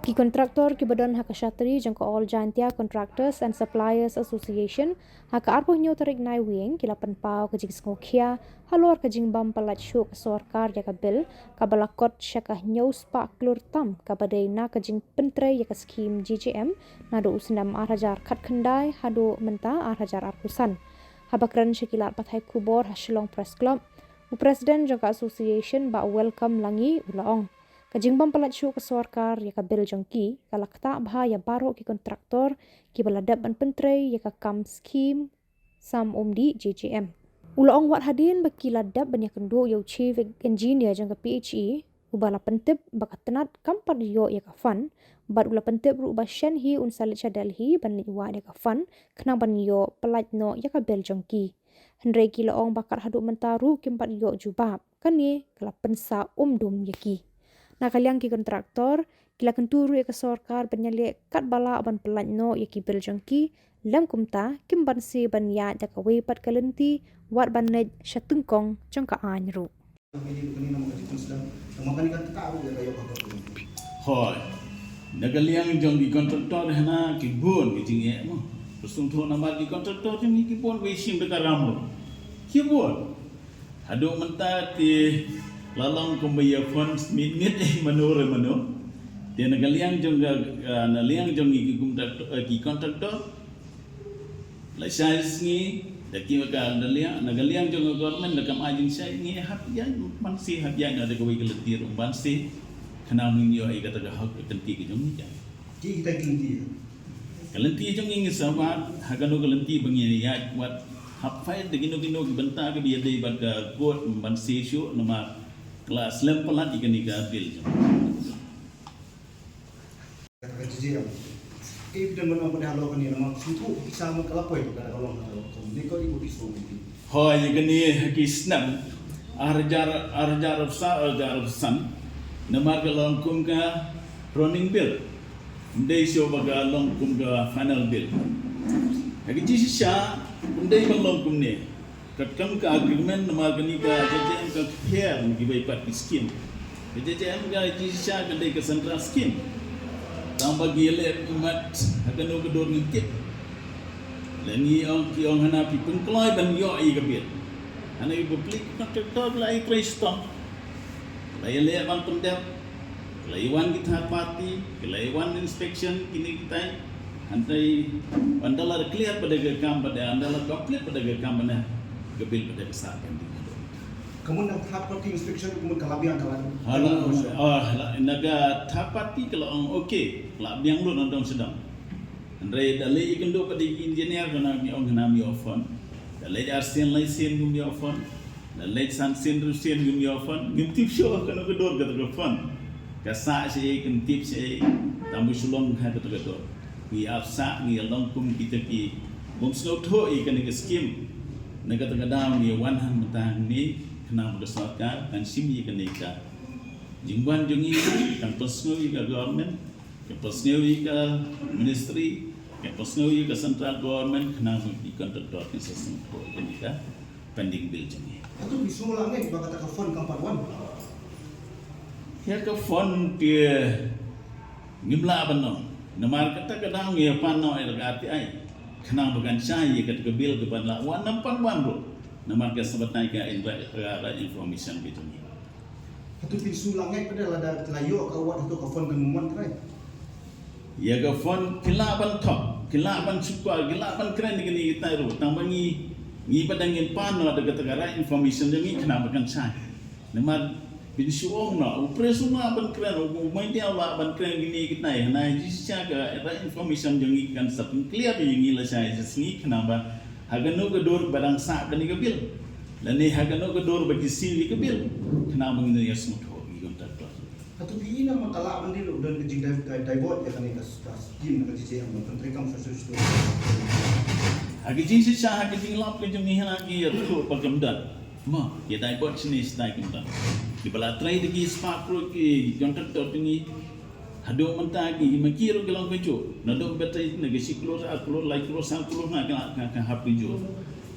Ki kontraktor ki badan haka shatri jangka all Jaintia Contractors and Suppliers Association haka arpo nyo tarik nai wing kila panpau ka jing ngokia halor ka jing bam palat syuk sorkar ya ka bil ka balakot syaka nyo spa klur tam ka badai na ka jing pentre ya ka skim GJM nado usnam arhajar khat khandai hado menta arhajar arpusan habakran syakilat pathai kubor hasilong press club u president jangka association ba welcome langi ulaong Kajingbang palatsu ke sorkar ya ka bil jongki kalakta bha ya baro ki kontraktor ki baladap ban pentre ya ka kam skim sam umdi JJM. Ulaong wat hadin baki ladap ban ya kendo yo chief engineer jang ka PHE ubala pentip bakatenat kampar yo ya ka fan bad ula pentip ru ba shen hi un salit Delhi ban li wa ya ka fan kna ban yo palat no ya ka bil jongki. Hendrai ki laong bakar hadu mentaru kimpat yo jubab kani kala pensa dum yaki. Nakaliang ki kontraktor kila kenturu ya ke sorkar penyalik kat bala ban pelat no ya ki bil jongki lam kumta kim ban si ban ya jaka wepat kalenti wat ban nej syatungkong jangka anyru. Hoi, nakaliang jong di kontraktor hana ki bon ki tinge mo. Pusung thu nama di kontraktor ni ki bon wesim dekat ramu. Ki bon. Hadu menta ti lalang kumbaya funds minit manore mano. Dia nakaliang jong naliang jong ki kontraktor. La size ni daki maka nagaliang jong government nakam ajin sai ni hap yan mansi hap yan ada ko wigletir mansi kana minyo ay kataga hak kanti ki jong ni Ki kita kelenti. kalenti jong ing sama hagano kalenti bangi ya wat hap fai de gino ki benta ke biya dei bad ka god mansi shu nama kelas lem pelat ikani ka bil jong Kata JJM. Dan mana pada halau kan ni nama suku sama kelapoi pada kalau halau. Ni kau ibu isu ni. hoy ikani kisnam arjar san namar ka long kum ka running bill ndai sio baga long kum ka final bill hagi jisi sha ndai bang long kum ne katkam ka agreement namar ka ni ka JJM ka fair ni bai pat scheme JJM ka jisi sha ka dai ka central scheme tambah gile umat akan no kedor ngikit lani ong hana pi pengkloi ban yo ai ka bit ana i public kontraktor lai kristong lai le bang pendep lai wan kita party lai wan inspection kini kita antai andala clear pada ke kam pada andala complete pada ke kam mana kebil pada besar kan di Kamu nak tahap party inspection kamu kalabian kalan. hala naga thapati kalau ong okey la biang lu nondong sedang andre dale ikendo pada engineer kana mi ong na mi ofon dale arsen lai sen gum mi ofon dale san sen ru sen gum mi ofon ngintip show kana kedor kata ke fon kasa sei ngintip sei tambu sulong ha kata kedor mi afsa mi long kum kita ki bom snow tho ikani ke scheme naga tagadam mi wan han matang ni kenang bersorkar kan simi kenika jingban jungi kan personal ke government ke personal ke ministry ke personal ke central government kenang di kontraktor ke sistem ko kenika pending bill jungi Itu bisu langit baka tak phone kampawan. ya ke fon ke ngimla bano namar kata kadang ya pano el arti ai kenang bukan saya ke bill ke ban la wan nampan wan bro nama ke sebatnya ke information gitu ni. Itu bisu langit pada lada layo kawat itu ka phone kemuan try. Ya ke phone kilaban top, kilaban suka, kilaban keren ni kita ru. Tambangi ni padangin pano ada kata information ni kenapa kan saya. Nama bisu oh na, upresu na ban keren, main dia lah ban keren gini kita ya. Nah jisya ke information jangi kan sapun clear ni lah saya sini kenapa Hagano kedor barang sak kan ikabil. Lani hagano kedor bagi sili ikabil. Kenapa ngino ya semut ho gi kontraktor. Itu ini nama kalak mandi lu dan kejing divert ya kan ikas skim kan JJM menteri kamu sesuatu. Hagi jinsi sah hagi jinglap ke jung ni lagi ya tu pakamdan. Ma ya divert sini stai kumdan. Di balatrai degi spark pro ki kontraktor ni hado mentagi makiro gelang pejo nado betai nege siklor aklor lai klor sang klor na ka hapijo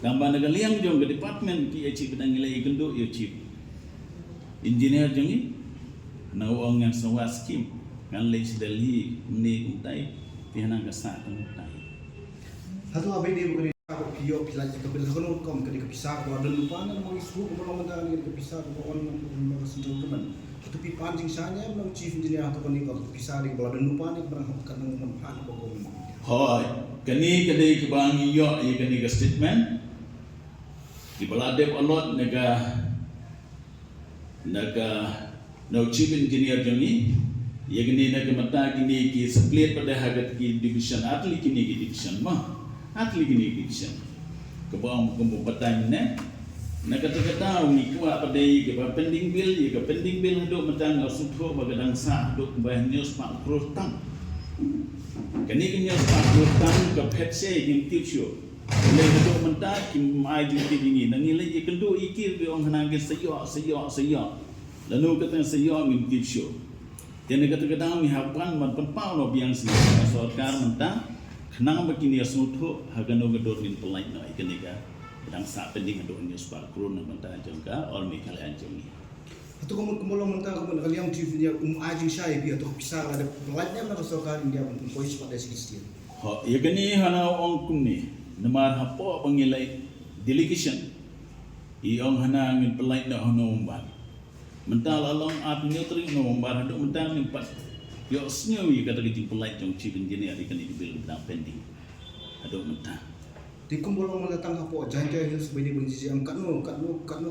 tambah nega liang jong ke department PH bedang ilai kendo yo chief engineer jongi na wong yang sawa skim ngan lej Delhi ni kuntai tihanang kasa kuntai Hatu abai dia bukan aku kio pilaj ke bil kono kom ke kepisah ko ada lupa na mo isu ko mo manda ni kepisah ko on mo sentuh teman. Hatu pi pancing sanya mo chief engineer hatu ko ni ko kepisah ni ko ada lupa ni berang kan nang han ko ko. Hoi kani kadai ke bang yo ye kani ke statement di baladep alot naga no chief engineer jami ye kani naga mata kini ki split pada hagat ki division atli kini ki division mah atli kini division ke bang kumbu patang ne naga kata ni kuat pada ke pending bill ye ke pending bill duk matang sutho bagadang sa duk bah news pak krotang kani kini tang ke petse yang tipsyo le do menta kim mai di tingi nangi le ye kendo ikir be ong hanang ke sayo lanu kata sayo min tipsyo tene kata kadang mi hapan man penpau no biang si sarkar menta khnang begini asutho hagano gedor min pelai no ikani ka kadang sa pending do news par kron menta jangka or mi kale anjungi Hatu ko mo menta ko na kaliang chief dia aji sai bi hatu pisah ada pelajnya na sokar India pun pois pada sikit. Ho ye kani hana ong kumni namar hapo pangilai delegation i ong hana ngin pelai na hono umban mental along at neutri no umban do mental ngin pat yo snyo ye kata ki pelai jong chief engineer ikani bil bidang pending ado mental Di kumpul mo datang hapo janjay hills bini bungsi am kanu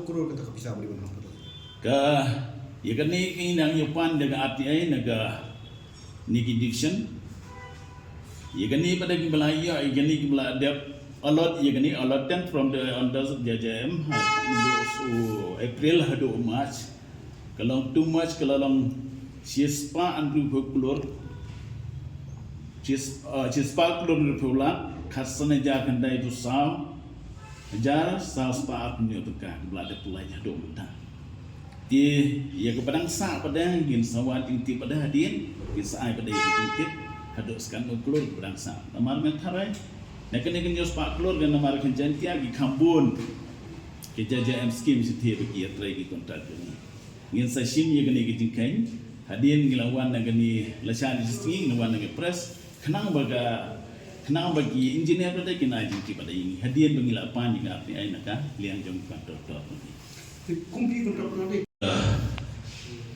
kuro kata kepisah beri mana hapo. Ka ye kani kinang yupan daga ati ai naga niki division ye kani pada ki belaya ye kani ki belada alot ye kani alot then from the under JJM April hado March kalau too much kalau sispa andru keluar sispa keluar pula khasane ja kandai tu saw jar saw spa apni tu ka belada pulai hado mentang di ya kepadang sa pada ngin sawan tingti pada hadin kisai pada tingti hadok sekan uklur kepadang sa namar mentharai nak kena nyos pak klur gan namar kenjantia gi khambun ke JJM scheme sithi bagi atrai gi kontrak ni ngin sa sim ye gani gi tingkai hadin gilawan nagani lasan distingi nawan nagi press khnang bagi engineer pada kena tingti pada ini hadin bangila pan juga apni ai naka liang jong kontrak ni Kumpi kontrak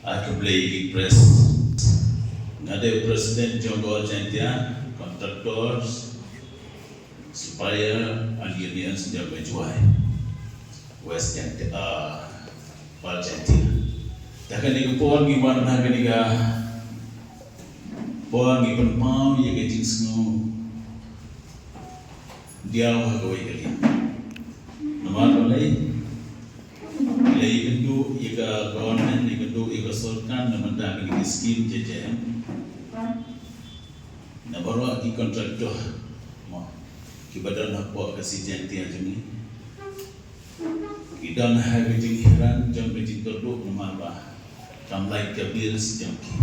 aku beli press ngade presiden Jonggol Jantia contractors supplier and unions jaga juai West Jantia Pal Jantia takkan ni pon gi wan na gani ga pon gi kon pam ye ge jing sno dia ha go ye li namar lai lai kendu ye ga government ye kendu ye ga sarkar na manda gi scheme JJM na baru ki kontraktor mo ki badan hapo kasi Jantia jeni idan ha ge jing hiran jam ge jing toduk namar ba tamlai ke bills jam ki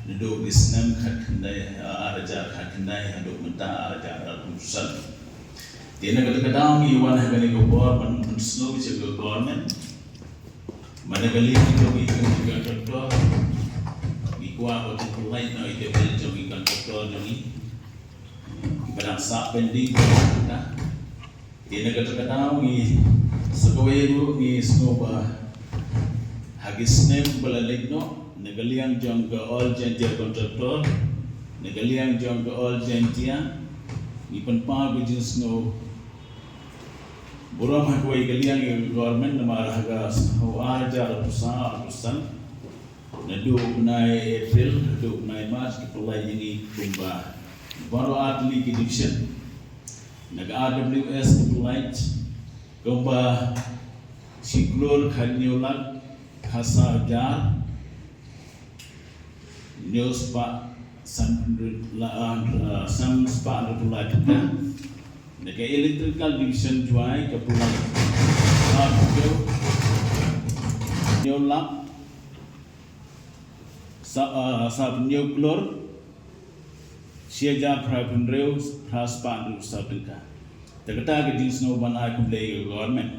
neduk isnam khandai araja khandai haduk menta araja al-musal tiene kadang-kadang iwan ha gani go bor man slow che go government managali ko gi kontraktor kuah atau pulai na ite bel jogi kontraktor jogi barang sa pending kita tiene kata-kata ngi sekoweru ngi snoba hagisnem balaligno negaliang jong ke all Jantia kontraktor negaliang jong ke all Jantia ni penpa bijin snow buram hakoi galiang government namar haga ajar pesan nadu nai April nadu nai March ki pulai ini kumba baru atli ki division naga AWS ki pulai kumba siklur khanyolak khasa jar news pa sam spa pulai kita naga electrical division juai ke pulai nyolak sa nuclear siaga prapunreu praspan sabdka takata ke dinsno ban aku play government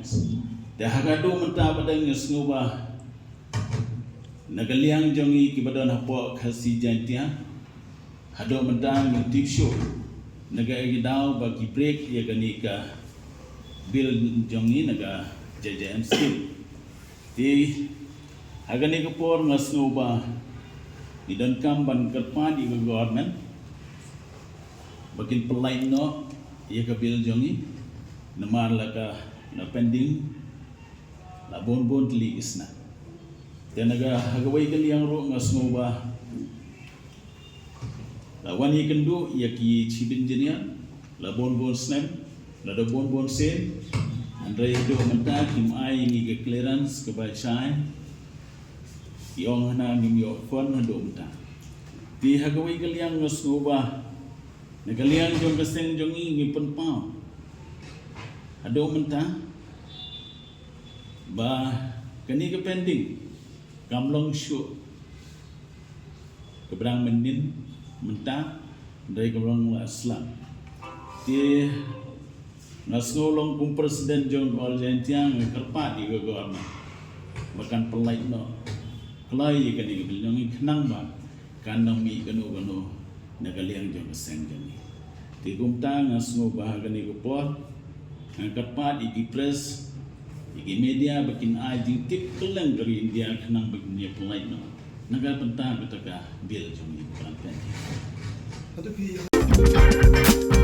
dah hagado menta pada ngesno ba Nagaliang jongi kibadon hapo kasi jantia hado mendang yung tip show nagaigidaw bagi break ya ganika bill jongi naga JJM skill ti hagani kapor ngasno ba idon kamban kerpa di government bakin pelain no ya ka bill jongi namar laka na pending la bon tli isna dan naga hagawai kaliang ro ngasno ba la wani kendu yaki chibin jenian la bon snap la do bon sen andre do menta kim ai ngi ke clearance ke bai sai yong na ngi yo fon do menta di hagawai kaliang ngasno ba nagaliang jong kaseng jong ngi pen pa ado menta ba kani ke pending kamlong shu keberang menin mentah dari keberang Islam di nasngolong kum presiden John Paul Gentiang kerpat di government bahkan pelai no kelai kan di bilang kenang ba kan nami kanu nagaliang jong seng jani di kumta ngasngo bahagan ni kupor kerpat di press di media bikin ajing tip kelang dari India kenang begini pelai no naga pentah betaka bil jong ni peran. Tapi